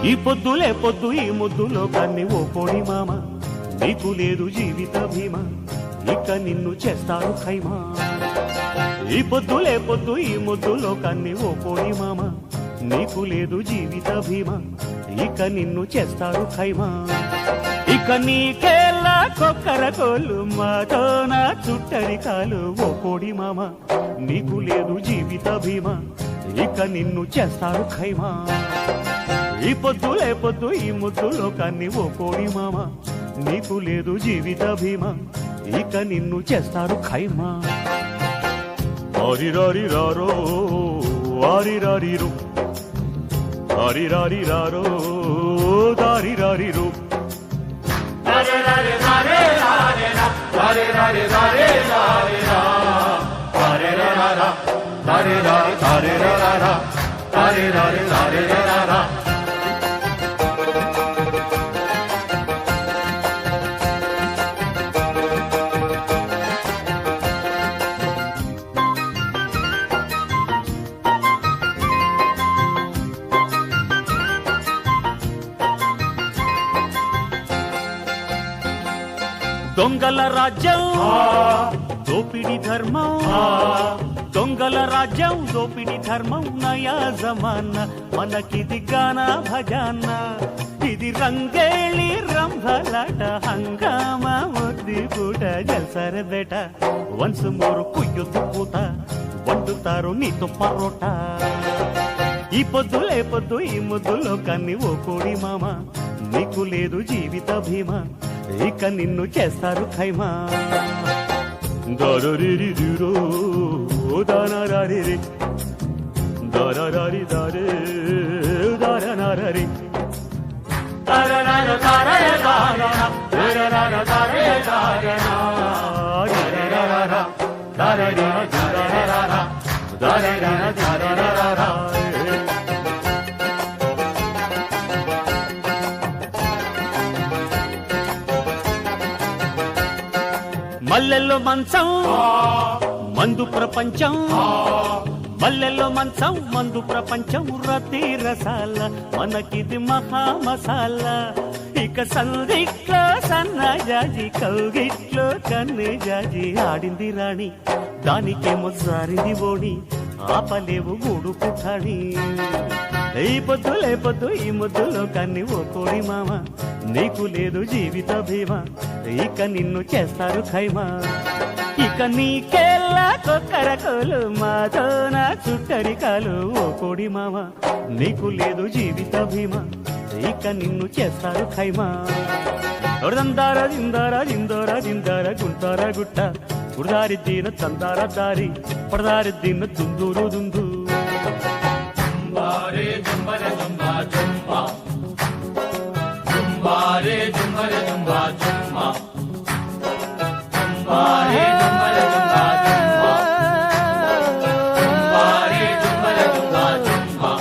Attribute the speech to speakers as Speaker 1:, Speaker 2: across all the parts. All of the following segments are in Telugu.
Speaker 1: ఈ పొద్దులే పొద్దు ఈ ముద్దులో కన్ని ఓ కోడి మామ, నీకు లేదు జీవిత భీమా, ఇక నిన్ను చేస్తారు ఖైమా. ఈ పొద్దులే పొద్దు ఈ ముద్దులో కన్ని ఓ కోడి మామ, నీకు లేదు జీవిత భీమా, ఇక నిన్ను చేస్తారు ఖైమా. ఇక నీకేలా కొక్కర కోలు మాతో నా చుట్టరికాలు ఓ కోడి మామ, నీకు లేదు జీవిత భీమా, ఇక నిన్ను చేస్తారు ఖైమా. ఈ పొద్దులే పొద్దు ఈ ముద్దులో కన్ని ఓ కోడి మామ, నీకు లేదు జీవిత భీమా, ఇక నిన్ను చేస్తారు ఖైమా. ఆరిరారి రారో ఆరిరారిరు, ఆరిరారి రారో దారిరారిరు, దొంగల రాజ్యం దోపిడి ధర్మం, దొంగల రాజ్యం దోపిడి ధర్మం, నయా జమానా మనకిది గానా భజానా, ఇది రంగేళి రంభలాట హంగామా ముద్ది పూట జల్సర బేట, వన్స్ మోరు కుయ్యొద్దు పూత వండుతారు నీతో పరోట. ఈ పొద్దులే పొద్దు ఈ ముద్దులో కన్ని ఓ కోడి మామ, నీకు లేదు జీవిత భీమా, ఇక నిన్ను చేస్తారు ఖైమా. దరరిరిరో దానరారిరి, దరరారి దారే దారనారరి, దరరార దారే దారనా దరరార దారే దారనా దరరార దరరి దరరార దరరార దరరార. మల్లెల్లో మంచం మందు ప్రపంచం, మల్లెల్లో మంచం మందు ప్రపంచం, రతి రసాల మనకిది మహా మసాలా. ఇక సందిట్లో సన్నజాజి కౌగిట్లో కన్ను జాజి, ఆడింది రాణి దానికేమో జారింది ఓణి, ఆపలేవు గూడు పుఠాణి. ఈ పొద్దులే పొద్దు ఈ ముద్దులో కన్ని ఓ కోడి మామ, నీకు లేదు జీవిత భీమా, ఇక నిన్ను చేస్తారు ఖైమా. ఇక నీకేలా కొక్కర కోలు మాతో నా చుట్టరికాలు ఓ కోడి మామ, నీకు లేదు జీవిత భీమా, ఇక నిన్ను చేస్తారు ఖైమా. దందార దిందార దిందోర దిందార గుంటార గుట్ట, గుడారి దీన తందార దారి పడదారి దీన దుందూరు దుందు.
Speaker 2: రే జుంబర జుంబా జుంబా, జుంబా రే జుంబర జుంబా జుంబా, జుంబా రే జుంబర జుంబా జుంబా, జుంబా రే జుంబర జుంబా జుంబా,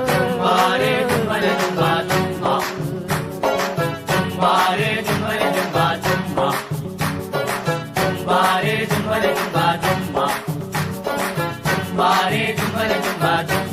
Speaker 2: జుంబా రే జుంబర జుంబా జుంబా, జుంబా రే జుంబర జుంబా జుంబా, జుంబా రే జుంబర జుంబా జుంబా, జుంబా రే జుంబర జుంబా జుంబా.